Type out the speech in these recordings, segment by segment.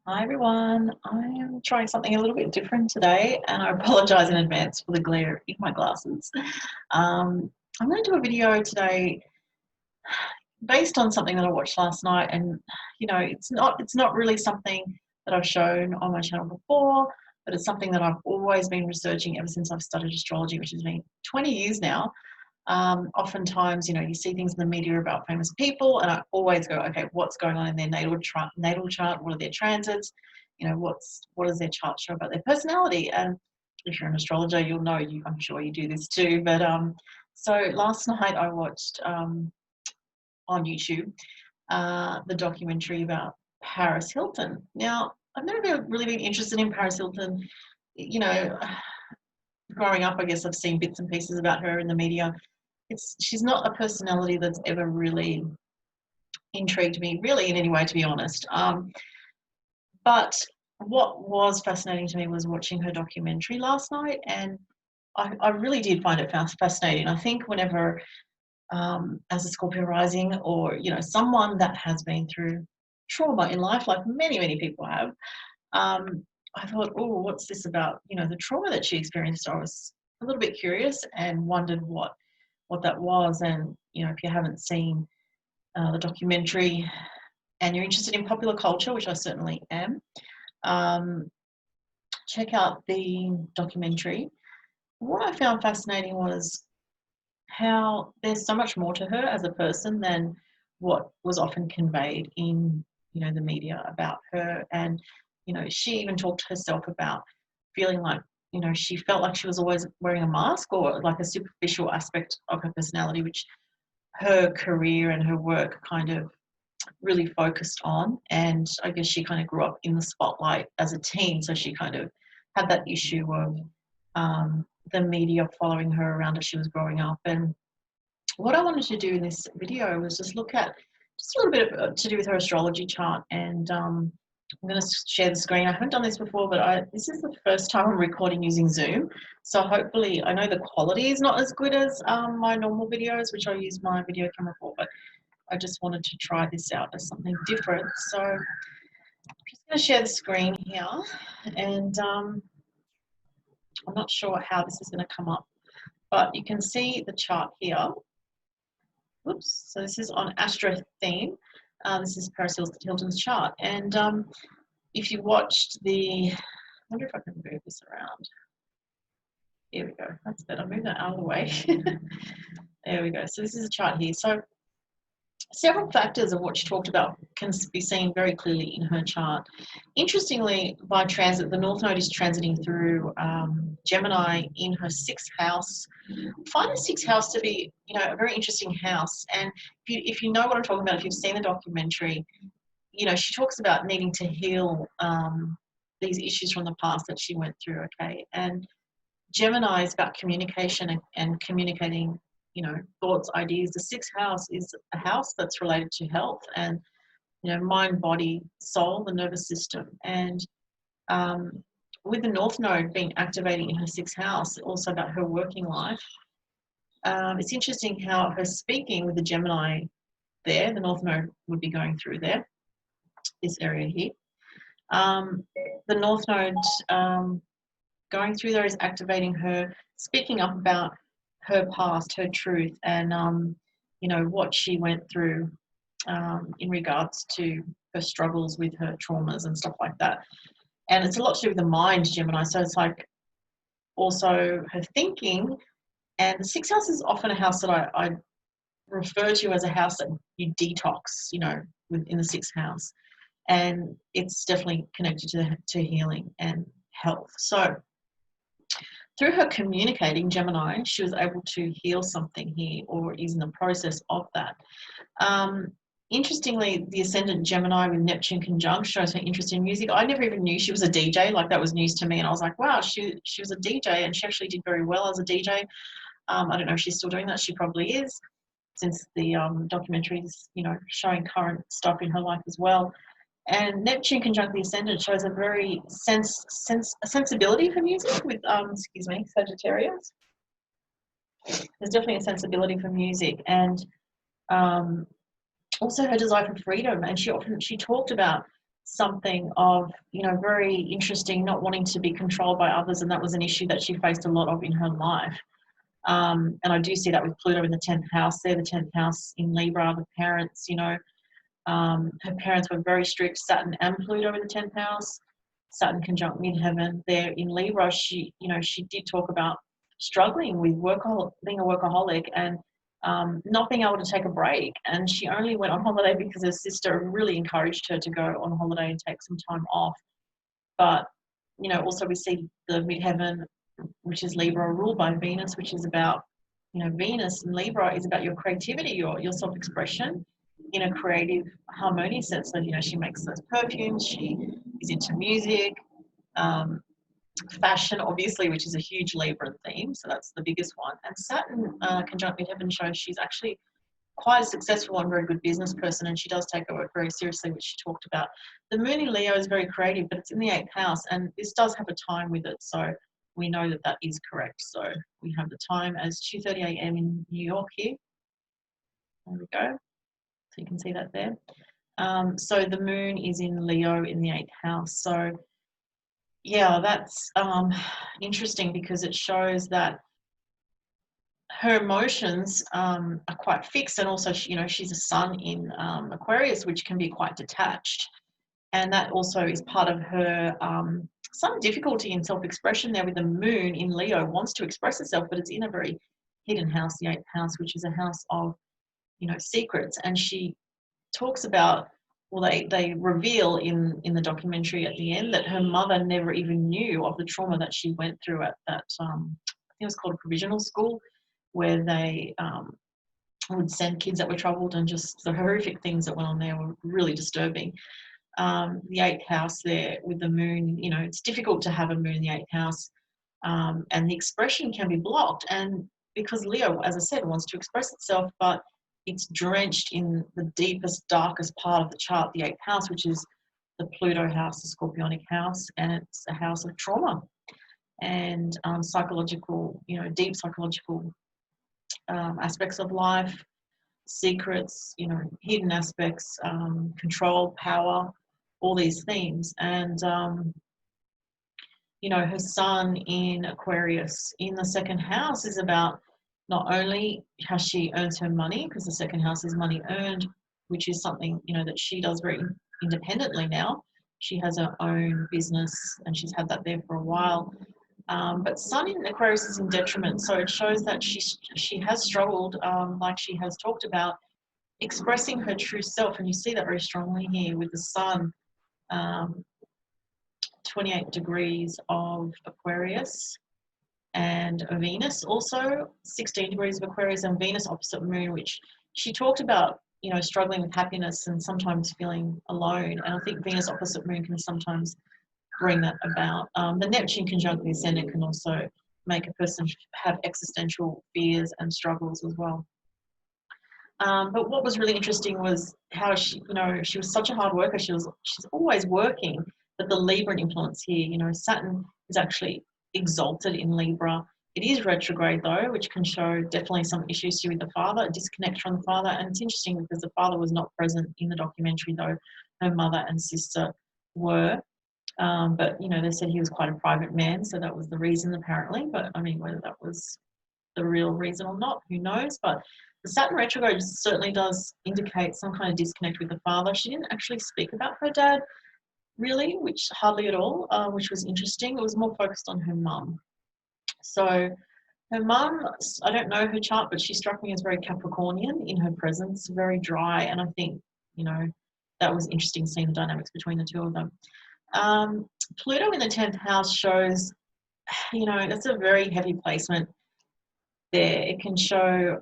Hi everyone, I'm trying something a little bit different today and I apologize in advance for the glare in my glasses. I'm going to do a video today based on something that I watched last night, and it's not really something that I've shown on my channel before, but it's something that I've always been researching ever since I've studied astrology, which has been 20 years now. Oftentimes, you see things in the media about famous people, and I always go, okay, what's going on in their natal chart? What are their transits? What does their chart show about their personality? And if you're an astrologer, you'll know. I'm sure you do this too. But so last night I watched on YouTube the documentary about Paris Hilton. Now, I've never really been interested in Paris Hilton. You know, growing up, I guess I've seen bits and pieces about her in the media. She's not a personality that's ever really intrigued me really in any way, to be honest. But what was fascinating to me was watching her documentary last night, and I really did find it fascinating. I think whenever, as a Scorpio rising, or someone that has been through trauma in life, like many people have, I thought, oh, what's this about? The trauma that she experienced. I was a little bit curious and wondered what that was. And if you haven't seen the documentary and you're interested in popular culture, which I certainly am, check out the documentary. What I found fascinating was how there's so much more to her as a person than what was often conveyed in the media about her. And she even talked herself about feeling like she felt like she was always wearing a mask, or like a superficial aspect of her personality, which her career and her work kind of really focused on. And I guess she kind of grew up in the spotlight as a teen, so she kind of had that issue of the media following her around as she was growing up. And what I wanted to do in this video was just look at just a little bit to do with her astrology chart. And I'm going to share the screen. I haven't done this before, but this is the first time I'm recording using Zoom. So hopefully, I know the quality is not as good as my normal videos, which I use my video camera for, but I just wanted to try this out as something different. So I'm just going to share the screen here, and I'm not sure how this is going to come up, but you can see the chart here. Whoops, so this is on Astro Theme. This is Paris Hilton's chart. And if you watched I wonder if I can move this around. Here we go, that's better, move that out of the way. There we go, so this is a chart here. So several factors of what she talked about can be seen very clearly in her chart. Interestingly, by transit, the North Node is transiting through Gemini in her 6th house. I find the 6th house to be, a very interesting house. And if you know what I'm talking about, if you've seen the documentary, she talks about needing to heal these issues from the past that she went through, okay? And Gemini is about communication and communicating thoughts, ideas. The 6th house is a house that's related to health and, mind, body, soul, the nervous system. And with the North Node being activating in her 6th house, also about her working life, it's interesting how her speaking with the Gemini there, the North Node would be going through there, this area here. The North Node going through there is activating her, speaking up about her past, her truth, and what she went through in regards to her struggles with her traumas and stuff like that. And it's a lot to do with the mind, Gemini. So it's like also her thinking. And the 6th house is often a house that I refer to as a house that you detox, within the 6th house. And it's definitely connected to healing and health. So through her communicating, Gemini, she was able to heal something here, or is in the process of that. Interestingly, the ascendant Gemini with Neptune conjunct shows her interest in music. I never even knew she was a DJ. Like, that was news to me, and I was like, wow, she was a DJ, and she actually did very well as a DJ. I don't know if she's still doing that. She probably is, since the documentary is, showing current stuff in her life as well. And Neptune conjunct the ascendant shows a very sensibility for music with, Sagittarius. There's definitely a sensibility for music, and also her desire for freedom. And she talked about something of, very interesting, not wanting to be controlled by others, and that was an issue that she faced a lot of in her life. And I do see that with Pluto in the 10th house there, the 10th house in Libra, the parents, her parents were very strict, Saturn and Pluto in the 10th house, Saturn conjunct midheaven there in Libra. She did talk about struggling with being a workaholic and not being able to take a break. And she only went on holiday because her sister really encouraged her to go on holiday and take some time off. But, also we see the midheaven, which is Libra, ruled by Venus, which is about, Venus in Libra is about your creativity, your self-expression in a creative, harmonious sense. So, she makes those perfumes, she is into music, fashion, obviously, which is a huge Libra theme. So that's the biggest one. And Saturn conjunct midheaven shows she's actually quite a successful and very good business person, and she does take her work very seriously, which she talked about. The moon in Leo is very creative, but it's in the 8th house, and this does have a time with it, so we know that that is correct. So we have the time as 2:30 a.m. in New York here. There we go. So you can see that there. So the moon is in Leo in the 8th house. So yeah, that's interesting because it shows that her emotions are quite fixed, and also she's a sun in Aquarius, which can be quite detached, and that also is part of her some difficulty in self-expression there with the moon in Leo. Wants to express itself, but it's in a very hidden house, the 8th house, which is a house of secrets. And she talks about, well, they reveal in the documentary at the end that her mother never even knew of the trauma that she went through at that I think it was called a provisional school, where they would send kids that were troubled, and just the horrific things that went on there were really disturbing. The 8th house there with the moon, it's difficult to have a moon in the 8th house, and the expression can be blocked. And because Leo, as I said, wants to express itself, but it's drenched in the deepest, darkest part of the chart, the 8th house, which is the Pluto house, the Scorpionic house, and it's a house of trauma and psychological, deep psychological aspects of life, secrets, hidden aspects, control, power, all these themes. And, her sun in Aquarius in the 2nd house is about not only how she earns her money, because the 2nd house is money earned, which is something, that she does very independently now. She has her own business and she's had that there for a while. But Sun in Aquarius is in detriment, so it shows that she has struggled, like she has talked about, expressing her true self, and you see that very strongly here with the Sun, 28 degrees of Aquarius, and Venus also 16 degrees of Aquarius, and Venus opposite Moon, which she talked about, struggling with happiness and sometimes feeling alone. And I think Venus opposite Moon can sometimes bring that about. The Neptune conjunct the ascendant can also make a person have existential fears and struggles as well. But what was really interesting was how she was such a hard worker. She's always working, but the Libra influence here, Saturn is actually exalted in Libra. It is retrograde though, which can show definitely some issues here with the father, a disconnect from the father. And it's interesting because the father was not present in the documentary, though her mother and sister were. But they said he was quite a private man, so that was the reason apparently. But I mean, whether that was the real reason or not, who knows? But the Saturn retrograde certainly does indicate some kind of disconnect with the father. She didn't actually speak about her dad really, which hardly at all, which was interesting. It was more focused on her mum. So her mum, I don't know her chart, but she struck me as very Capricornian in her presence, very dry. And I think, that was interesting seeing the dynamics between the two of them. Pluto in the 10th house shows, that's a very heavy placement there. It can show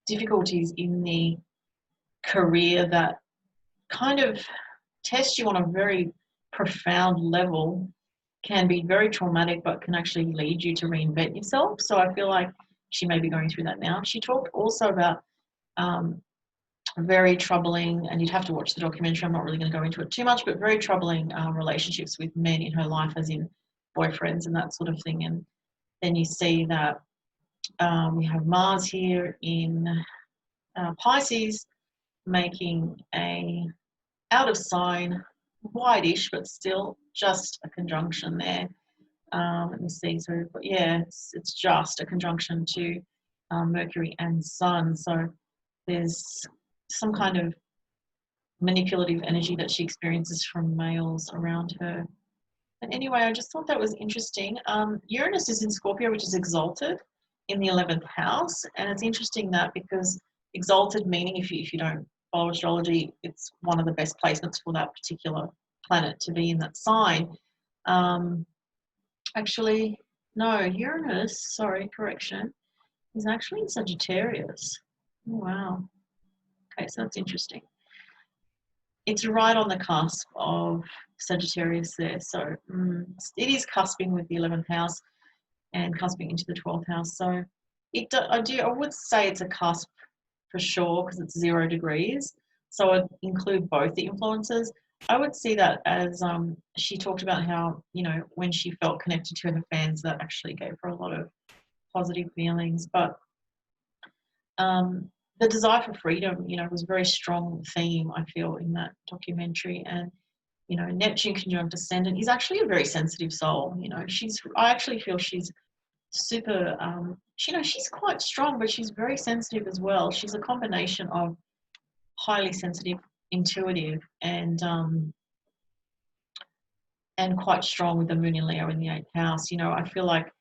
difficulties in the career that kind of test you on a very profound level, can be very traumatic, but can actually lead you to reinvent yourself. So I feel like she may be going through that now. She talked also about very troubling, and you'd have to watch the documentary, I'm not really going to go into it too much, but very troubling relationships with men in her life, as in boyfriends and that sort of thing. And then you see that we have Mars here in Pisces, making a out of sign whitish, but still just a conjunction there. Let me see. So, but yeah, it's just a conjunction to Mercury and Sun. So there's some kind of manipulative energy that she experiences from males around her. But anyway, I just thought that was interesting. Uranus is in Scorpio, which is exalted in the 11th house. And it's interesting that because exalted meaning, if you don't follow astrology, it's one of the best placements for that particular planet to be in that sign. Actually, no, Uranus, sorry, correction, is actually in Sagittarius. Oh, wow. Okay, so that's interesting. It's right on the cusp of Sagittarius there. So it is cusping with the 11th house and cusping into the 12th house. So I would say it's a cusp for sure because it's 0 degrees. So I'd include both the influences. I would see that as she talked about how, you know, when she felt connected to her fans, that actually gave her a lot of positive feelings. But the desire for freedom, you know, was a very strong theme, I feel, in that documentary. And, you know, Neptune conjunct Ascendant, he's actually a very sensitive soul. You know, I actually feel she's super, you know, she's quite strong, but she's very sensitive as well. She's a combination of highly sensitive, intuitive, and quite strong with the moon in Leo in the 8th house. You know, I feel like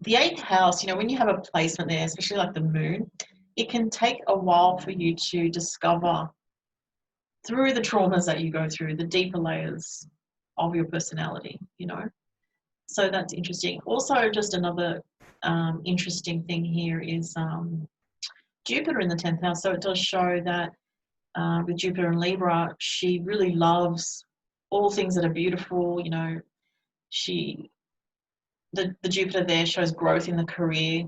the 8th house, you know, when you have a placement there, especially like the moon, it can take a while for you to discover through the traumas that you go through, the deeper layers of your personality, you know. So that's interesting. Also, just another interesting thing here is Jupiter in the 10th house. So it does show that with Jupiter in Libra, she really loves all things that are beautiful. You know, the Jupiter there shows growth in the career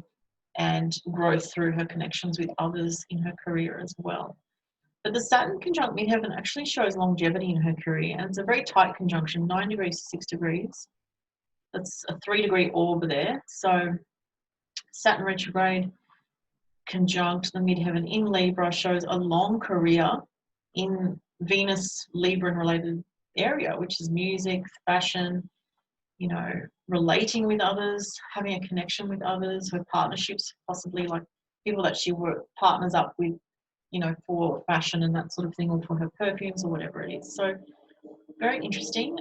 and growth through her connections with others in her career as well. But the Saturn conjunct midheaven actually shows longevity in her career, and it's a very tight conjunction, 9 degrees to 6 degrees. That's a 3-degree orb there. So Saturn retrograde conjunct the midheaven in Libra shows a long career in Venus Libra related area, which is music, fashion, you know, relating with others, having a connection with others, her partnerships, possibly like people that she partners up with, you know, for fashion and that sort of thing, or for her perfumes or whatever it is. So very interesting.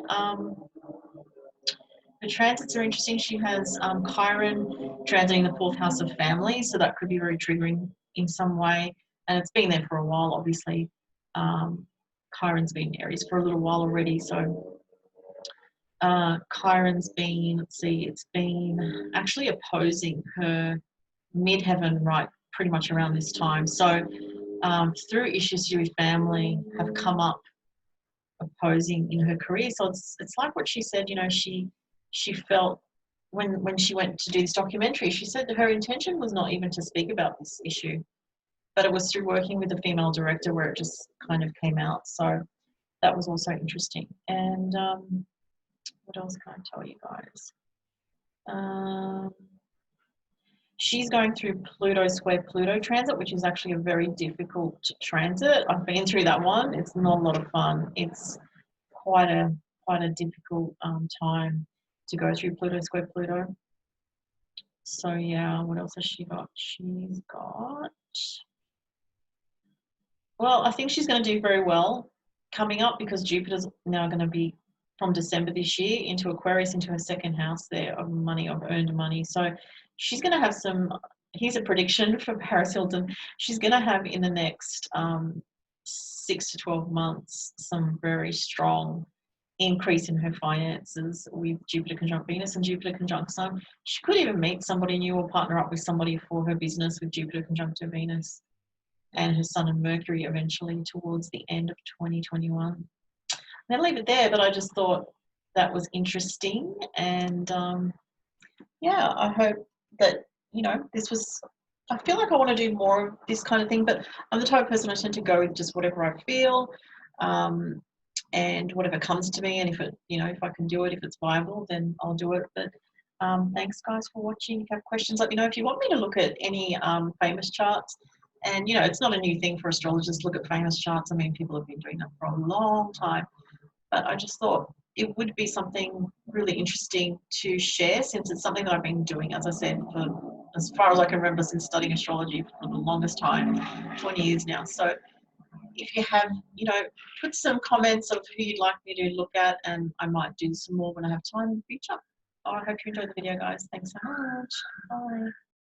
The transits are interesting. She has Chiron transiting the 4th house of family, so that could be very triggering in some way. And it's been there for a while, obviously. Chiron's been in Aries for a little while already, so Chiron's been, let's see, it's been actually opposing her midheaven right pretty much around this time. So through issues to do with family have come up opposing in her career. So it's like what she said, you know, she felt when she went to do this documentary, she said that her intention was not even to speak about this issue, but it was through working with a female director where it just kind of came out. So that was also interesting. And what else can I tell you guys? She's going through Pluto square Pluto transit, which is actually a very difficult transit. I've been through that one. It's not a lot of fun. It's quite a difficult time to go through Pluto square Pluto. So yeah, what else has she got? She's got, well, I think she's going to do very well coming up because Jupiter's now going to be from December this year into Aquarius, into her 2nd house there of money, of earned money. So she's going to have some, here's a prediction for Paris Hilton, she's going to have in the next 6 to 12 months some very strong increase in her finances with Jupiter conjunct Venus and Jupiter conjunct Sun. She could even meet somebody new or partner up with somebody for her business with Jupiter conjunct Venus and her Sun and Mercury eventually towards the end of 2021. I'm going to leave it there, but I just thought that was interesting. And yeah, I hope that, you know, this was, I feel like I want to do more of this kind of thing, but I'm the type of person I tend to go with just whatever I feel and whatever comes to me. And if it, you know, if I can do it, if it's viable, then I'll do it. But thanks guys for watching. If you have questions, let me know. If you want me to look at any famous charts, and, you know, it's not a new thing for astrologers to look at famous charts. I mean, people have been doing that for a long time. but I just thought it would be something really interesting to share, since it's something that I've been doing, as I said, for as far as I can remember, since studying astrology for the longest time, 20 years now. So if you have, put some comments of who you'd like me to look at, and I might do some more when I have time in the future. I hope you enjoyed the video, guys. Thanks so much. Bye.